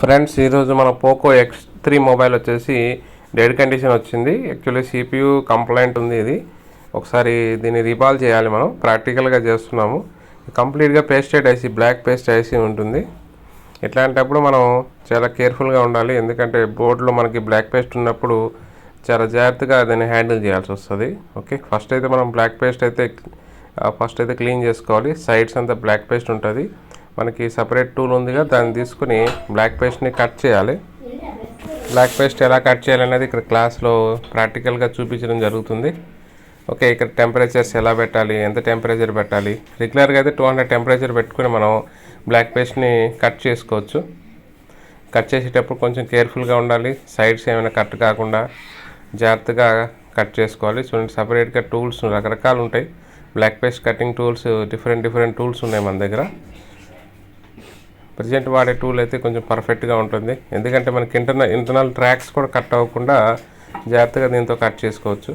Friends, ఈరోజు మన Poco X3 mobile వచ్చేసి డెడ్ కండిషన్ వచ్చింది. యాక్చువల్లీ CPU కంప్లైంట్ ఉంది. ఇది ఒకసారి దీన్ని రీబాల్ చేయాలి. మనం ప్రాక్టికల్గా చేస్తున్నాము. కంప్లీట్గా pasted IC, black paste IC ఉంటుంది. ఇట్లాంటప్పుడు మనం చాలా కేర్ఫుల్గా ఉండాలి. ఎందుకంటే బోర్డులో మనకి బ్లాక్ పేస్ట్ ఉన్నప్పుడు చాలా జాగ్రత్తగా దాన్ని హ్యాండిల్ చేయాల్సి వస్తుంది. ఓకే, ఫస్ట్ అయితే మనం బ్లాక్ పేస్ట్ అయితే క్లీన్ చేసుకోవాలి. సైడ్స్ అంతా బ్లాక్ పేస్ట్ ఉంటుంది. మనకి సపరేట్ టూల్ ఉందిగా, దాన్ని తీసుకుని బ్లాక్ పేస్ట్ని కట్ చేయాలి. బ్లాక్ పేస్ట్ ఎలా కట్ చేయాలనేది ఇక్కడ క్లాస్లో ప్రాక్టికల్గా చూపించడం జరుగుతుంది. ఓకే, ఇక్కడ టెంపరేచర్స్ ఎలా పెట్టాలి, ఎంత టెంపరేచర్ పెట్టాలి. రెగ్యులర్గా అయితే 200 టెంపరేచర్ పెట్టుకుని మనం బ్లాక్ పేస్ట్ని కట్ చేసుకోవచ్చు. కట్ చేసేటప్పుడు కొంచెం కేర్ఫుల్గా ఉండాలి. సైడ్స్ ఏమైనా కట్ కాకుండా జాగ్రత్తగా కట్ చేసుకోవాలి. చూడండి, సపరేట్గా టూల్స్ రకరకాలు ఉంటాయి. Black paste cutting tools different tools ఉన్నాయి మన దగ్గర. ప్రజెంట్ వాడే టూల్ అయితే కొంచెం పర్ఫెక్ట్గా ఉంటుంది. ఎందుకంటే మనకి ఇంటర్నల్ ట్రాక్స్ కూడా కట్ అవ్వకుండా జాగ్రత్తగా దీంతో కట్ చేసుకోవచ్చు.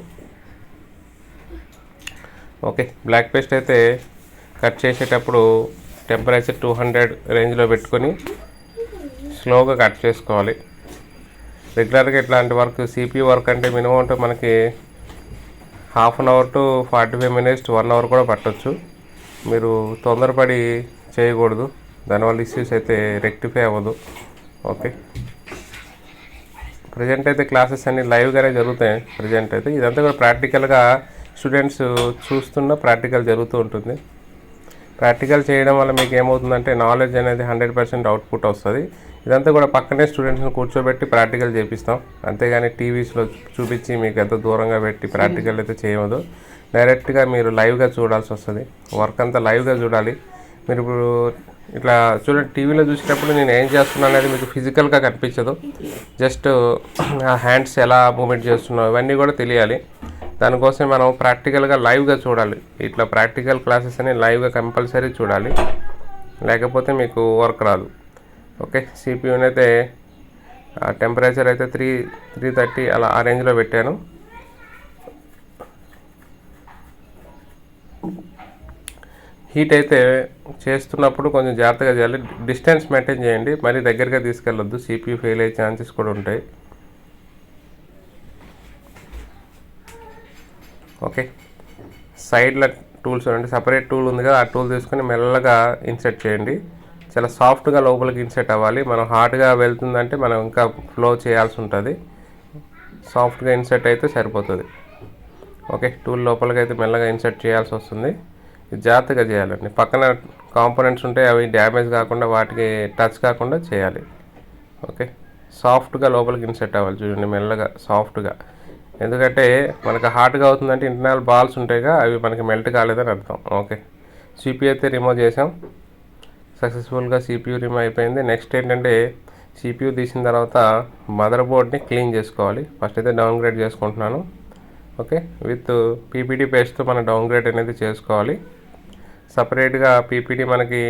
ఓకే, బ్లాక్ పేస్ట్ అయితే కట్ చేసేటప్పుడు టెంపరేచర్ 200 రేంజ్లో పెట్టుకొని స్లోగా కట్ చేసుకోవాలి. రెగ్యులర్గా ఇట్లాంటి వర్క్, CPU వర్క్ అంటే మినిమం అంటే మనకి ½ hour to 45 minutes to 1 hour కూడా పట్టవచ్చు. మీరు తొందరపడి చేయకూడదు, దానివల్ల ఇష్యూస్ అయితే రెక్టిఫై అవ్వదు. ఓకే, ప్రజెంట్ అయితే క్లాసెస్ అన్నీ లైవ్గానే జరుగుతాయి. ప్రజెంట్ అయితే ఇదంతా కూడా ప్రాక్టికల్గా స్టూడెంట్స్ చూస్తున్న ప్రాక్టికల్ జరుగుతూ ఉంటుంది. ప్రాక్టికల్ చేయడం వల్ల మీకు ఏమవుతుందంటే నాలెడ్జ్ అనేది 100% అవుట్పుట్ వస్తుంది. ఇదంతా కూడా పక్కనే స్టూడెంట్స్ని కూర్చోబెట్టి ప్రాక్టికల్ చేపిస్తాం. అంతేగాని టీవీస్లో చూపించి మీకు ఎంత దూరంగా పెట్టి ప్రాక్టికల్ అయితే చేయవద్దు. డైరెక్ట్గా మీరు లైవ్గా చూడాల్సి వస్తుంది. వర్క్ అంతా లైవ్గా చూడాలి. మీరు ఇప్పుడు ఇట్లా చూడండి, టీవీలో చూసేటప్పుడు నేను ఏం చేస్తున్నాను అనేది మీకు ఫిజికల్గా కనిపించదు. జస్ట్ ఆ హ్యాండ్స్ ఎలా మూమెంట్ చేస్తున్నావు ఇవన్నీ కూడా తెలియాలి. దానికోసం మనం ప్రాక్టికల్గా లైవ్గా చూడాలి. ఇట్లా ప్రాక్టికల్ క్లాసెస్ అని లైవ్గా కంపల్సరీ చూడాలి, లేకపోతే మీకు వర్క్ రాదు. ఓకే, సిపియూని అయితే టెంపరేచర్ అయితే 330 అలా ఆ రేంజ్లో పెట్టాను. హీట్ అయితే చేస్తున్నప్పుడు కొంచెం జాగ్రత్తగా చేయాలి. డిస్టెన్స్ మెయింటైన్ చేయండి, మరీ దగ్గరగా తీసుకెళ్ళొద్దు. CPU ఫెయిల్ అయ్యే ఛాన్సెస్ కూడా ఉంటాయి. ఓకే, సైడ్ల టూల్స్ అంటే సపరేట్ టూల్ ఉంది కదా, ఆ టూల్ తీసుకొని మెల్లగా ఇన్సెట్ చేయండి. చాలా సాఫ్ట్గా లోపలికి ఇన్సెట్ అవ్వాలి. మనం హార్డ్గా వెళ్తుందంటే మనం ఇంకా ఫ్లో చేయాల్సి ఉంటుంది. సాఫ్ట్గా ఇన్సెట్ అయితే సరిపోతుంది. ఓకే, టూల్ లోపలికి అయితే మెల్లగా ఇన్సెట్ చేయాల్సి వస్తుంది. ఇది జాగ్రత్తగా చేయాలండి. పక్కన కాంపోనెంట్స్ ఉంటాయి, అవి డ్యామేజ్ కాకుండా, వాటికి టచ్ కాకుండా చేయాలి. ఓకే, సాఫ్ట్గా లోపలికి ఇన్సెట్ అవ్వాలి. చూడండి, మెల్లగా సాఫ్ట్గా. ఎందుకంటే మనకు హార్డ్గా అవుతుందంటే ఇంటర్నల్ బాల్స్ ఉంటాయిగా, అవి మనకి మెల్ట్ కాలేదని అర్థం. ఓకే, CPU అయితే రిమూవ్ చేసాం సక్సెస్ఫుల్గా. CPU రిమూవ్ అయిపోయింది. నెక్స్ట్ ఏంటంటే CPU తీసిన తర్వాత మదర్ బోర్డ్ని క్లీన్ చేసుకోవాలి. ఫస్ట్ అయితే డౌన్ గ్రేడ్ చేసుకుంటున్నాను. ఓకే, విత్ PPD పేస్ట్తో మనం డౌన్ గ్రేడ్ అనేది చేసుకోవాలి. సపరేట్గా PPD మనకి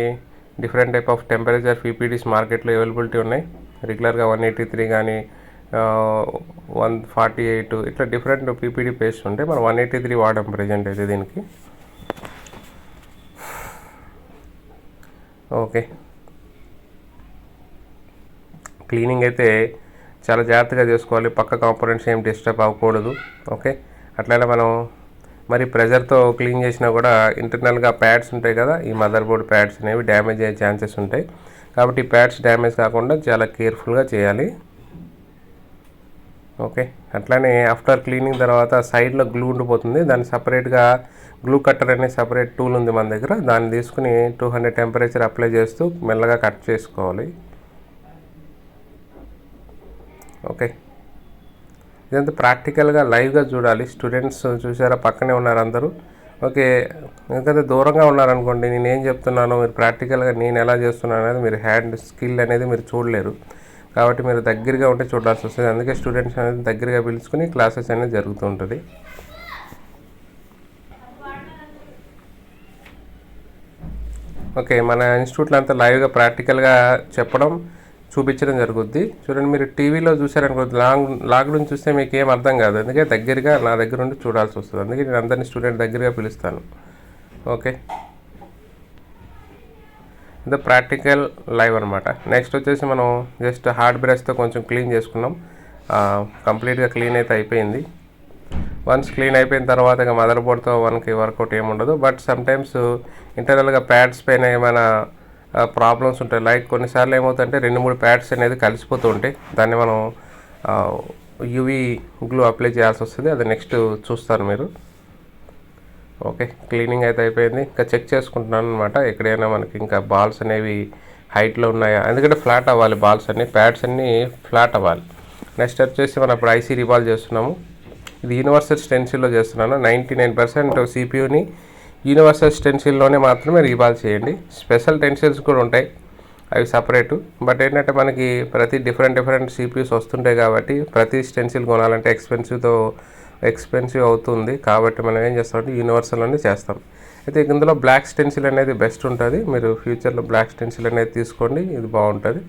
డిఫరెంట్ టైప్ ఆఫ్ టెంపరేచర్ PPDస్ మార్కెట్లో అవైలబిలిటీ ఉన్నాయి. రెగ్యులర్గా 183 కానీ 148 ఇట్లా డిఫరెంట్ PPD పేస్ట్ ఉంటాయి. మనం 183 వాడాం ప్రజెంట్ అయితే దీనికి. ఓకే, క్లీనింగ్ అయితే చాలా జాగ్రత్తగా చేసుకోవాలి. పక్క కాంపోనెంట్స్ ఏం డిస్టర్బ్ అవ్వకూడదు. ఓకే, అట్లనే మనం మరి ప్రెజర్తో క్లీన్ చేసినా కూడా ఇంటర్నల్గా ప్యాడ్స్ ఉంటాయి కదా, ఈ మదర్ బోర్డ్ ప్యాడ్స్ అనేవి డ్యామేజ్ అయ్యే ఛాన్సెస్ ఉంటాయి. కాబట్టి ప్యాడ్స్ డ్యామేజ్ కాకుండా చాలా కేర్ఫుల్గా చేయాలి. ఓకే, అట్లానే ఆఫ్టర్ క్లీనింగ్ తర్వాత సైడ్లో గ్లూ ఉండిపోతుంది. దాన్ని సపరేట్గా గ్లూ కట్టర్ అనే సపరేట్ టూల్ ఉంది మన దగ్గర. దాన్ని తీసుకుని 200 టెంపరేచర్ అప్లై చేస్తూ మెల్లగా కట్ చేసుకోవాలి. ఓకే, ఇదంతా ప్రాక్టికల్గా లైవ్గా చూడాలి. స్టూడెంట్స్ చూసారా, పక్కనే ఉన్నారు అందరూ. ఓకే, ఎందుకంటే దూరంగా ఉన్నారనుకోండి, నేను ఏం చెప్తున్నానో మీరు ప్రాక్టికల్గా నేను ఎలా చేస్తున్నాను అనేది మీరు హ్యాండ్ స్కిల్ అనేది మీరు చూడలేరు. కాబట్టి మీరు దగ్గరగా ఉంటే చూడాల్సి వస్తుంది. అందుకే స్టూడెంట్స్ అనేది దగ్గరగా పిలుచుకుని క్లాసెస్ అనేది జరుగుతూ ఉంటుంది. ఓకే, మన ఇన్స్టిట్యూట్లో అంతా లైవ్గా ప్రాక్టికల్గా చెప్పడం, చూపించడం జరుగుద్ది. చూడండి, మీరు టీవీలో చూసారనుకోండి, లాగ్ నుంచి చూస్తే మీకు ఏం అర్థం కాదు. అందుకే దగ్గరగా నా దగ్గర ఉండి చూడాల్సి వస్తుంది. అందుకే నేను అందరినీ స్టూడెంట్ దగ్గరగా పిలుస్తాను. ఓకే, ఇది ప్రాక్టికల్ లైవ్ అనమాట. నెక్స్ట్ వచ్చేసి మనం జస్ట్ హార్డ్ బ్రష్తో కొంచెం క్లీన్ చేసుకున్నాం. కంప్లీట్గా క్లీన్ అయితే అయిపోయింది. వన్స్ క్లీన్ అయిపోయిన తర్వాత ఇక మదర్ బోర్డ్తో మనకి వర్కౌట్ ఏముండదు. బట్ సమ్టైమ్స్ ఇంటర్నల్గా ప్యాడ్స్ పైన ఏమైనా ప్రాబ్లమ్స్ ఉంటాయి. లైక్ కొన్నిసార్లు ఏమవుతుందంటే 2-3 ప్యాడ్స్ అనేది కలిసిపోతూ ఉంటాయి. దాన్ని మనం యూవీ గ్లూ అప్లై చేయాల్సి వస్తుంది. అది నెక్స్ట్ చూస్తారు మీరు. ఓకే, క్లీనింగ్ అయితే అయిపోయింది. ఇంకా చెక్ చేసుకుంటున్నాను అనమాట, ఎక్కడైనా మనకి ఇంకా బాల్స్ అనేవి హైట్లో ఉన్నాయా, ఎందుకంటే ఫ్లాట్ అవ్వాలి బాల్స్ అన్నీ, ప్యాడ్స్ అన్నీ ఫ్లాట్ అవ్వాలి. నెక్స్ట్ వచ్చేసి మనం ఇప్పుడు ఐసీ రివాల్వ్ చేస్తున్నాము. ఇది యూనివర్సల్ స్టెన్సిల్లో చేస్తున్నాను. 99% సిపియూని యూనివర్సల్ స్టెన్సిల్లోనే మాత్రమే రీవాల్వ్ చేయండి. స్పెషల్ టెన్సిల్స్ కూడా ఉంటాయి, అవి సపరేటు. బట్ ఏంటంటే మనకి ప్రతి డిఫరెంట్ సిపియూస్ వస్తుంటాయి కాబట్టి ప్రతి స్టెన్సిల్ కొనాలంటే ఎక్స్పెన్సివ్ అవుతుంది. కాబట్టి మనం ఏం చేస్తామంటే యూనివర్సల్లోనే చేస్తాం. అయితే ఇందులో బ్లాక్ స్టెన్సిల్ అనేది బెస్ట్ ఉంటుంది. మీరు ఫ్యూచర్లో బ్లాక్ స్టెన్సిల్ అనేది తీసుకోండి, ఇది బాగుంటుంది.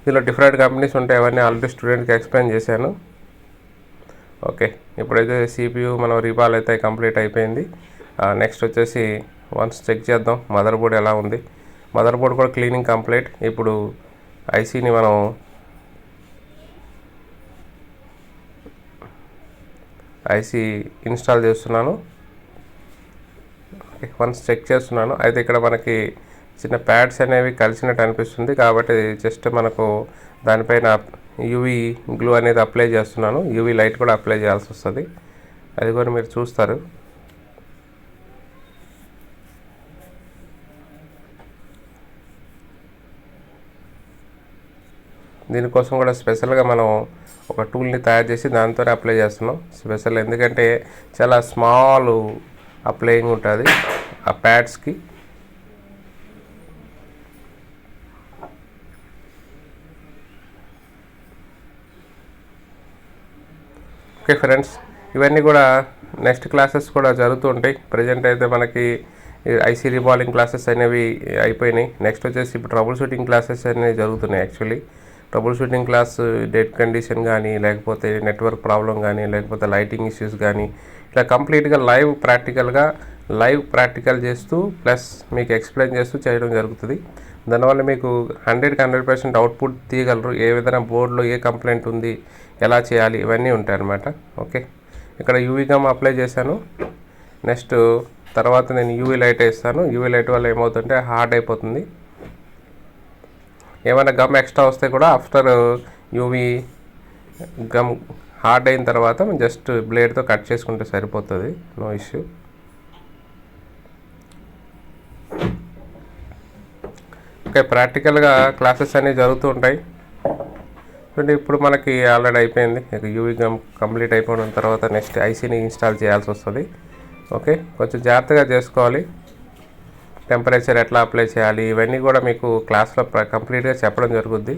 దీనిలో డిఫరెంట్ కంపెనీస్ ఉంటాయి, అవన్నీ ఆల్రెడీ స్టూడెంట్కి ఎక్స్ప్లెయిన్ చేశాను. ఓకే, ఇప్పుడైతే సిపియూ మనం రీవాల్వ్ అయితే కంప్లీట్ అయిపోయింది. నెక్స్ట్ వచ్చేసి వన్స్ చెక్ చేద్దాం మదర్ బోర్డ్ ఎలా ఉంది. మదర్ బోర్డ్ కూడా క్లీనింగ్ కంప్లీట్. ఇప్పుడు ఐసీని మనం ఐసీ ఇన్స్టాల్ చేస్తున్నాను. వన్స్ చెక్ చేస్తున్నాను. అయితే ఇక్కడ మనకి చిన్న ప్యాడ్స్ అనేవి కలిసినట్టు అనిపిస్తుంది, కాబట్టి జస్ట్ మనకు దానిపైన యూవీ గ్లూ అనేది అప్లై చేస్తున్నాను. యూవీ లైట్ కూడా అప్లై చేయాల్సి వస్తుంది, అది కూడా మీరు చూస్తారు. దీనికోసం కూడా స్పెషల్గా మనం ఒక టూల్ని తయారు చేసి దాంతోనే అప్లై చేస్తున్నాం. స్పెషల్ ఎందుకంటే చాలా స్మాల్ అప్లయింగ్ ఉంటుంది ఆ ప్యాడ్స్కి. ఓకే ఫ్రెండ్స్, ఇవన్నీ కూడా నెక్స్ట్ క్లాసెస్ కూడా జరుగుతూ ఉంటాయి. ప్రజెంట్ అయితే మనకి ఐసీ రివాల్వింగ్ క్లాసెస్ అనేవి అయిపోయినాయి. నెక్స్ట్ వచ్చేసి ఇప్పుడు ట్రబుల్ షూటింగ్ క్లాసెస్ అనేవి జరుగుతున్నాయి. Actually trouble shooting class dead condition కానీ, లేకపోతే నెట్వర్క్ ప్రాబ్లం కానీ, లేకపోతే లైటింగ్ ఇష్యూస్ కానీ, ఇట్లా కంప్లీట్గా లైవ్ ప్రాక్టికల్ చేస్తూ ప్లస్ మీకు ఎక్స్ప్లెయిన్ చేస్తూ చేయడం జరుగుతుంది. దానివల్ల మీకు 100% అవుట్పుట్ తీయగలరు. ఏ విధంగా బోర్డులో ఏ కంప్లైంట్ ఉంది, ఎలా చేయాలి, ఇవన్నీ ఉంటాయన్నమాట. ఓకే, ఇక్కడ యూవీ గమ్ అప్లై చేశాను. నెక్స్ట్ తర్వాత నేను యూవీ లైట్ వేస్తాను. యూవీ లైట్ వల్ల ఏమవుతుందంటే హార్డ్ అయిపోతుంది. ఏమైనా గమ్ ఎక్స్ట్రా వస్తే కూడా ఆఫ్టర్ యూవీ గమ్ హార్డ్ అయిన తర్వాత జస్ట్ బ్లేడ్తో కట్ చేసుకుంటే సరిపోతుంది, నో ఇష్యూ. ఓకే, ప్రాక్టికల్గా క్లాసెస్ అనేవి జరుగుతూ ఉంటాయి. ఇప్పుడు మనకి ఆల్రెడీ అయిపోయింది. ఇక యూవీ గమ్ కంప్లీట్ అయిపోయిన తర్వాత నెక్స్ట్ ఐసీని ఇన్స్టాల్ చేయాల్సి వస్తుంది. ఓకే, కొంచెం జాగ్రత్తగా చేసుకోవాలి. టెంపరేచర్ ఎట్లా అప్లై చేయాలి, ఇవన్నీ కూడా మీకు క్లాస్లో కంప్లీట్గా చెప్పడం జరుగుద్ది.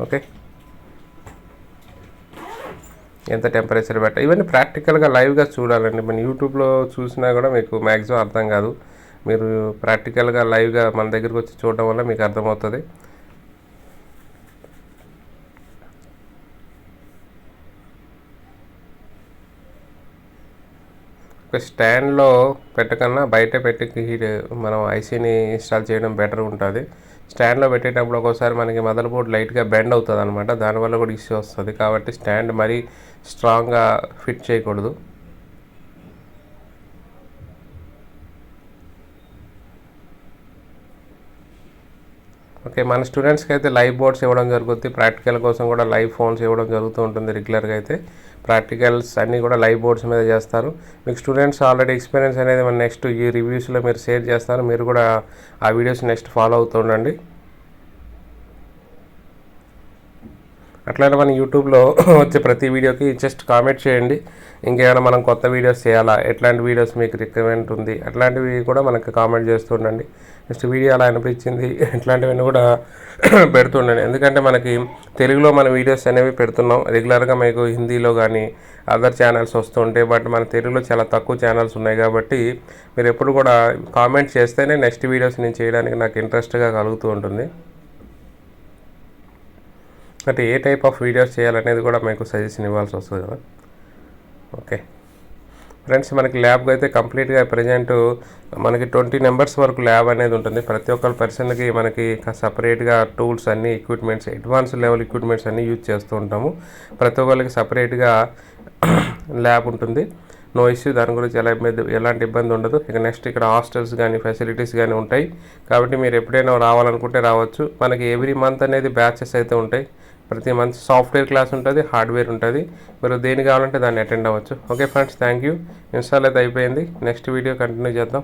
ఓకే, ఎంత టెంపరేచర్ పెట్టాలి, ఇవన్నీ ప్రాక్టికల్గా లైవ్గా చూడాలండి. మన యూట్యూబ్లో చూసినా కూడా మీకు మ్యాక్సిమం అర్థం కాదు. మీరు ప్రాక్టికల్గా లైవ్గా మన దగ్గరికి వచ్చి చూడడం వల్ల మీకు అర్థమవుతుంది. ఒక స్టాండ్లో పెట్టకన్నా బయట పెట్టి మనం ఐసీని ఇన్స్టాల్ చేయడం బెటర్ ఉంటుంది. స్టాండ్లో పెట్టేటప్పుడు ఒక్కోసారి మనకి మదర్ బోర్డ్ లైట్గా బెండ్ అవుతుంది అనమాట, దానివల్ల కూడా ఇష్యూ వస్తుంది. కాబట్టి స్టాండ్ మరీ స్ట్రాంగ్గా ఫిట్ చేయకూడదు. ఓకే, మన స్టూడెంట్స్కి అయితే లైవ్ బోర్డ్స్ ఇవ్వడం జరుగుతుంది. ప్రాక్టికల్ కోసం కూడా లైవ్ ఫోన్స్ ఇవ్వడం జరుగుతూ ఉంటుంది. రెగ్యులర్గా అయితే ప్రాక్టికల్స్ అన్నీ కూడా లైవ్ బోర్డ్స్ మీద చేస్తారు. మీకు స్టూడెంట్స్ ఆల్రెడీ ఎక్స్పీరియన్స్ అనేది మన నెక్స్ట్ ఈ రివ్యూస్లో మీరు షేర్ చేస్తారు. మీరు కూడా ఆ వీడియోస్ నెక్స్ట్ ఫాలో అవుతూ ఉండండి. అట్లనే మన యూట్యూబ్లో వచ్చే ప్రతి వీడియోకి జస్ట్ కామెంట్ చేయండి. ఇంకేమైనా మనం కొత్త వీడియోస్ చేయాలా, ఎట్లాంటి వీడియోస్ మీకు రిక్వైర్మెంట్ ఉంది, అట్లాంటివి కూడా మనకు కామెంట్ చేస్తుండండి. నెక్స్ట్ వీడియో అలా అనిపించింది, ఇట్లాంటివన్నీ కూడా పెడుతుండండి. ఎందుకంటే మనకి తెలుగులో మన వీడియోస్ అనేవి పెడుతున్నాం. రెగ్యులర్గా మీకు హిందీలో కానీ అదర్ ఛానల్స్ వస్తుంటాయి. బట్ మన తెలుగులో చాలా తక్కువ ఛానల్స్ ఉన్నాయి. కాబట్టి మీరు ఎప్పుడు కూడా కామెంట్ చేస్తేనే నెక్స్ట్ వీడియోస్ నేను చేయడానికి నాకు ఇంట్రెస్ట్గా కలుగుతూ ఉంటుంది. అంటే ఏ టైప్ ఆఫ్ వీడియోస్ చేయాలనేది కూడా మీకు సజెషన్ ఇవ్వాల్సి వస్తుంది కదా. ఓకే, ఫ్రెండ్స్ మనకి ల్యాబ్కి అయితే కంప్లీట్గా ప్రజెంట్ మనకి 20 మెంబర్స్ వరకు ల్యాబ్ అనేది ఉంటుంది. ప్రతి ఒక్క పర్సన్కి మనకి సపరేట్గా టూల్స్ అన్ని ఎక్విప్మెంట్స్ అడ్వాన్స్ లెవెల్ ఎక్విప్మెంట్స్ అన్నీ యూజ్ చేస్తూ ఉంటాము. ప్రతి ఒక్కరికి సపరేట్గా ల్యాబ్ ఉంటుంది. నో ఇష్యూ, దాని గురించి ఎలాంటి ఇబ్బంది ఉండదు. ఇక నెక్స్ట్ ఇక్కడ హాస్టల్స్ కానీ ఫెసిలిటీస్ కానీ ఉంటాయి. కాబట్టి మీరు ఎప్పుడైనా రావాలనుకుంటే రావచ్చు. మనకి ఎవ్రీ మంత్ అనేది బ్యాచెస్ అయితే ఉంటాయి. ప్రతి మంత్ సాఫ్ట్వేర్ క్లాస్ ఉంటుంది, హార్డ్వేర్ ఉంటుంది. మీరు దేని కావాలంటే దాన్ని అటెండ్ అవ్వచ్చు. Okay friends, thank you. Install అయితే అయిపోయింది. నెక్స్ట్ వీడియో కంటిన్యూ చేద్దాం.